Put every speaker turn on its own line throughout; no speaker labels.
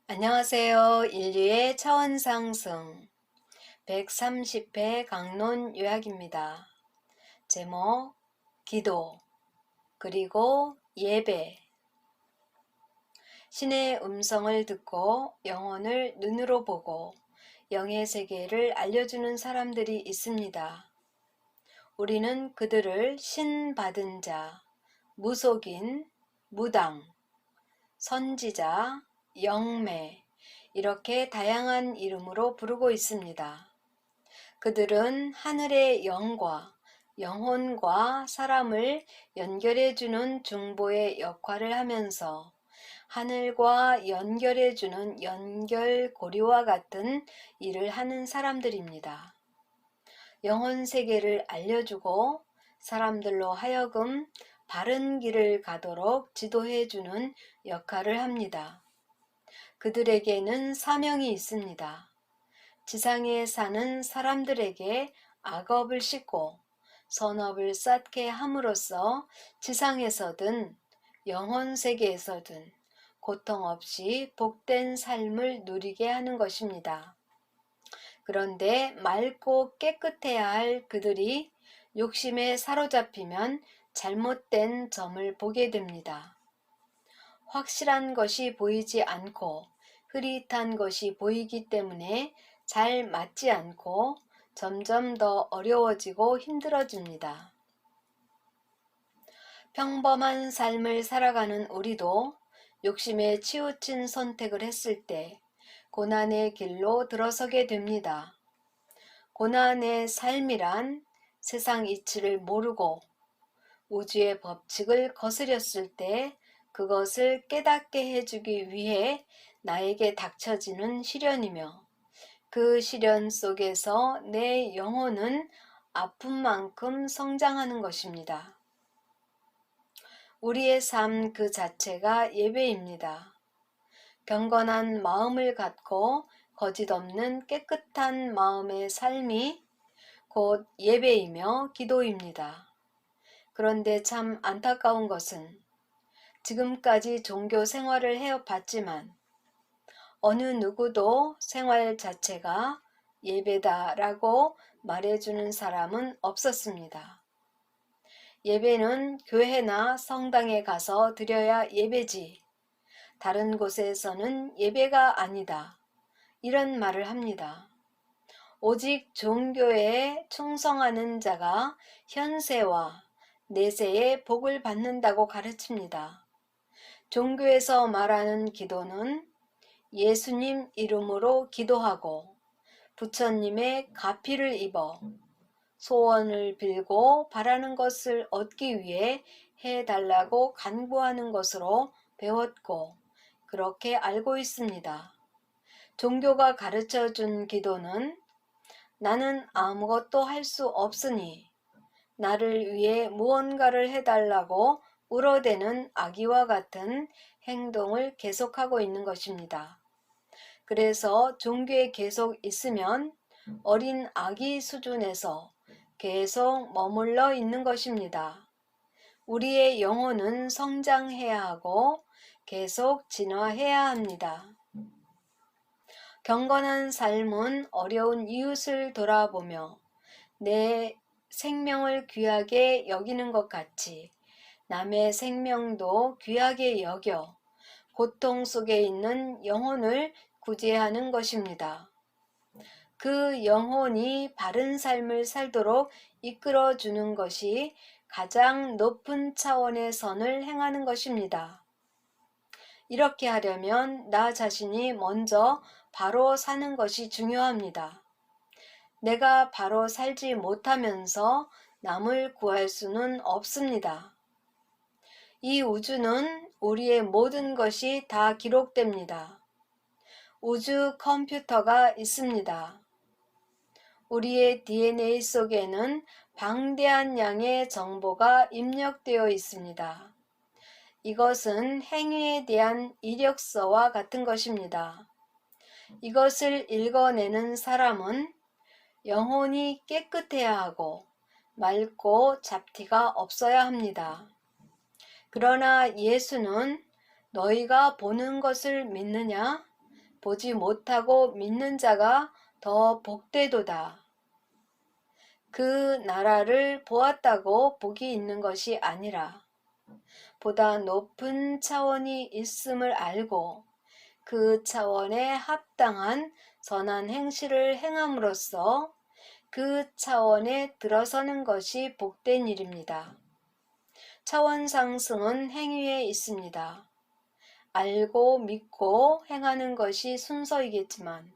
안녕하세요. 인류의 차원 상승 130회 강론 요약입니다. 제목, 기도, 그리고 예배. 신의 음성을 듣고 영혼을 눈으로 보고 영의 세계를 알려주는 사람들이 있습니다. 우리는 그들을 신 받은 자, 무속인, 무당, 선지자, 영매, 이렇게 다양한 이름으로 부르고 있습니다. 그들은 하늘의 영과 영혼과 사람을 연결해주는 중보의 역할을 하면서 하늘과 연결해주는 연결고리와 같은 일을 하는 사람들입니다. 영혼 세계를 알려주고 사람들로 하여금 바른 길을 가도록 지도해주는 역할을 합니다. 그들에게는 사명이 있습니다. 지상에 사는 사람들에게 악업을 씻고 선업을 쌓게 함으로써 지상에서든 영혼 세계에서든 고통 없이 복된 삶을 누리게 하는 것입니다. 그런데 맑고 깨끗해야 할 그들이 욕심에 사로잡히면 잘못된 점을 보게 됩니다. 확실한 것이 보이지 않고 흐릿한 것이 보이기 때문에 잘 맞지 않고 점점 더 어려워지고 힘들어집니다. 평범한 삶을 살아가는 우리도 욕심에 치우친 선택을 했을 때 고난의 길로 들어서게 됩니다. 고난의 삶이란 세상 이치를 모르고 우주의 법칙을 거스렸을 때 그것을 깨닫게 해주기 위해 나에게 닥쳐지는 시련이며 그 시련 속에서 내 영혼은 아픔만큼 성장하는 것입니다. 우리의 삶 그 자체가 예배입니다. 경건한 마음을 갖고 거짓 없는 깨끗한 마음의 삶이 곧 예배이며 기도입니다. 그런데 참 안타까운 것은 지금까지 종교 생활을 해봤지만 어느 누구도 생활 자체가 예배다라고 말해주는 사람은 없었습니다. 예배는 교회나 성당에 가서 드려야 예배지, 다른 곳에서는 예배가 아니다, 이런 말을 합니다. 오직 종교에 충성하는 자가 현세와 내세의 복을 받는다고 가르칩니다. 종교에서 말하는 기도는 예수님 이름으로 기도하고 부처님의 가피를 입어 소원을 빌고 바라는 것을 얻기 위해 해달라고 간구하는 것으로 배웠고 그렇게 알고 있습니다. 종교가 가르쳐준 기도는 나는 아무것도 할 수 없으니 나를 위해 무언가를 해달라고 울어대는 아기와 같은 행동을 계속하고 있는 것입니다. 그래서 종교에 계속 있으면 어린 아기 수준에서 계속 머물러 있는 것입니다. 우리의 영혼은 성장해야 하고 계속 진화해야 합니다. 경건한 삶은 어려운 이웃을 돌아보며 내 생명을 귀하게 여기는 것 같이 남의 생명도 귀하게 여겨 고통 속에 있는 영혼을 구제하는 것입니다. 그 영혼이 바른 삶을 살도록 이끌어주는 것이 가장 높은 차원의 선을 행하는 것입니다. 이렇게 하려면 나 자신이 먼저 바로 사는 것이 중요합니다. 내가 바로 살지 못하면서 남을 구할 수는 없습니다. 이 우주는 우리의 모든 것이 다 기록됩니다. 우주 컴퓨터가 있습니다. 우리의 DNA 속에는 방대한 양의 정보가 입력되어 있습니다. 이것은 행위에 대한 이력서와 같은 것입니다. 이것을 읽어내는 사람은 영혼이 깨끗해야 하고 맑고 잡티가 없어야 합니다. 그러나 예수는 너희가 보는 것을 믿느냐? 보지 못하고 믿는 자가 더 복되도다. 그 나라를 보았다고 복이 있는 것이 아니라 보다 높은 차원이 있음을 알고 그 차원에 합당한 선한 행실을 행함으로써 그 차원에 들어서는 것이 복된 일입니다. 차원 상승은 행위에 있습니다. 알고 믿고 행하는 것이 순서이겠지만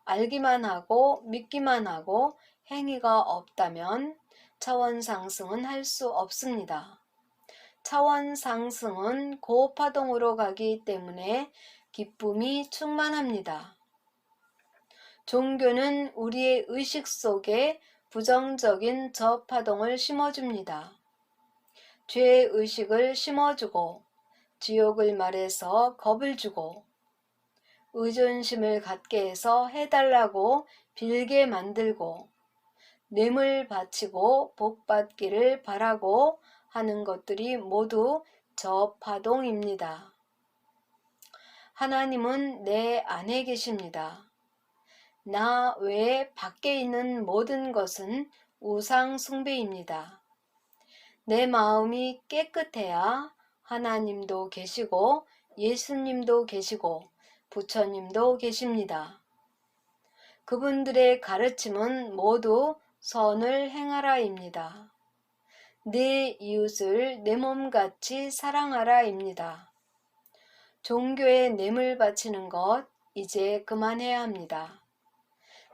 알기만 하고 믿기만 하고 행위가 없다면 차원 상승은 할 수 없습니다. 차원 상승은 고파동으로 가기 때문에 기쁨이 충만합니다. 종교는 우리의 의식 속에 부정적인 저파동을 심어줍니다. 죄의 의식을 심어주고 지옥을 말해서 겁을 주고 의존심을 갖게 해서 해달라고 빌게 만들고 뇌물 바치고 복 받기를 바라고 하는 것들이 모두 저파동입니다. 하나님은 내 안에 계십니다. 나 외에 밖에 있는 모든 것은 우상 숭배입니다. 내 마음이 깨끗해야 하나님도 계시고 예수님도 계시고 부처님도 계십니다. 그분들의 가르침은 모두 선을 행하라입니다. 내 이웃을 내 몸같이 사랑하라입니다. 종교에 뇌물 바치는 것 이제 그만해야 합니다.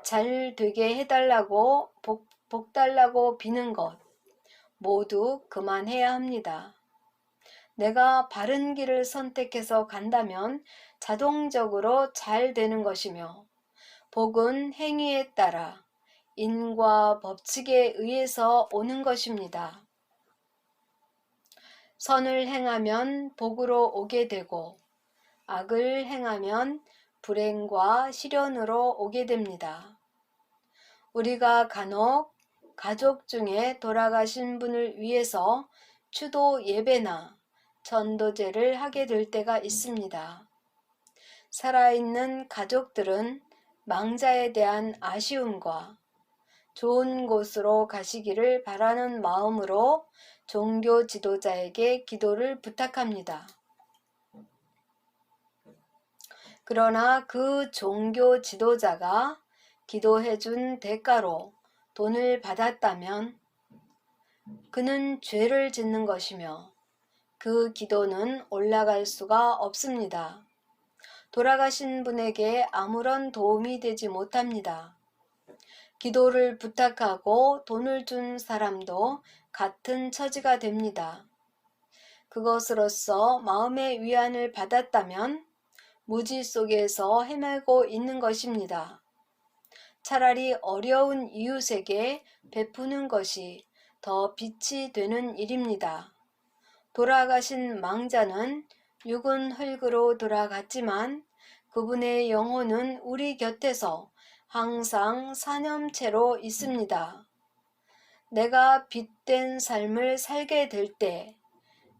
잘 되게 해달라고 복 달라고 비는 것 모두 그만해야 합니다. 내가 바른 길을 선택해서 간다면 자동적으로 잘 되는 것이며 복은 행위에 따라 인과 법칙에 의해서 오는 것입니다. 선을 행하면 복으로 오게 되고 악을 행하면 불행과 시련으로 오게 됩니다. 우리가 간혹 가족 중에 돌아가신 분을 위해서 추도 예배나 전도제를 하게 될 때가 있습니다. 살아있는 가족들은 망자에 대한 아쉬움과 좋은 곳으로 가시기를 바라는 마음으로 종교 지도자에게 기도를 부탁합니다. 그러나 그 종교 지도자가 기도해준 대가로 돈을 받았다면 그는 죄를 짓는 것이며 그 기도는 올라갈 수가 없습니다. 돌아가신 분에게 아무런 도움이 되지 못합니다. 기도를 부탁하고 돈을 준 사람도 같은 처지가 됩니다. 그것으로서 마음의 위안을 받았다면 무지 속에서 헤매고 있는 것입니다. 차라리 어려운 이웃에게 베푸는 것이 더 빛이 되는 일입니다. 돌아가신 망자는 육은 흙으로 돌아갔지만 그분의 영혼은 우리 곁에서 항상 사념체로 있습니다. 내가 빛된 삶을 살게 될 때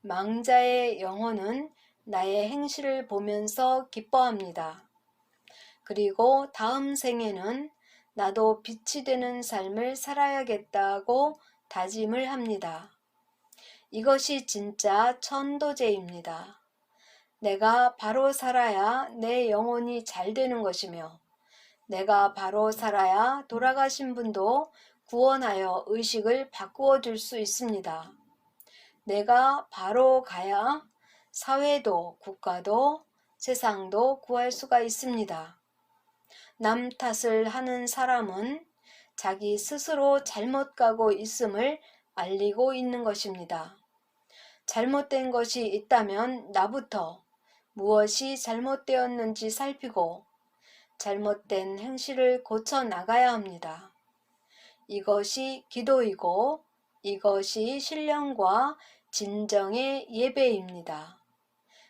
망자의 영혼은 나의 행실을 보면서 기뻐합니다. 그리고 다음 생에는 나도 빛이 되는 삶을 살아야겠다고 다짐을 합니다. 이것이 진짜 천도제입니다. 내가 바로 살아야 내 영혼이 잘 되는 것이며 내가 바로 살아야 돌아가신 분도 구원하여 의식을 바꾸어 줄 수 있습니다. 내가 바로 가야 사회도 국가도 세상도 구할 수가 있습니다. 남 탓을 하는 사람은 자기 스스로 잘못 가고 있음을 알리고 있는 것입니다. 잘못된 것이 있다면 나부터 무엇이 잘못되었는지 살피고 잘못된 행실을 고쳐 나가야 합니다. 이것이 기도이고 이것이 신령과 진정의 예배입니다.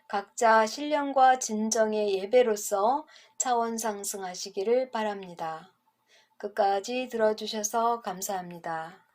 각자 신령과 진정의 예배로서 차원 상승하시기를 바랍니다. 끝까지 들어주셔서 감사합니다.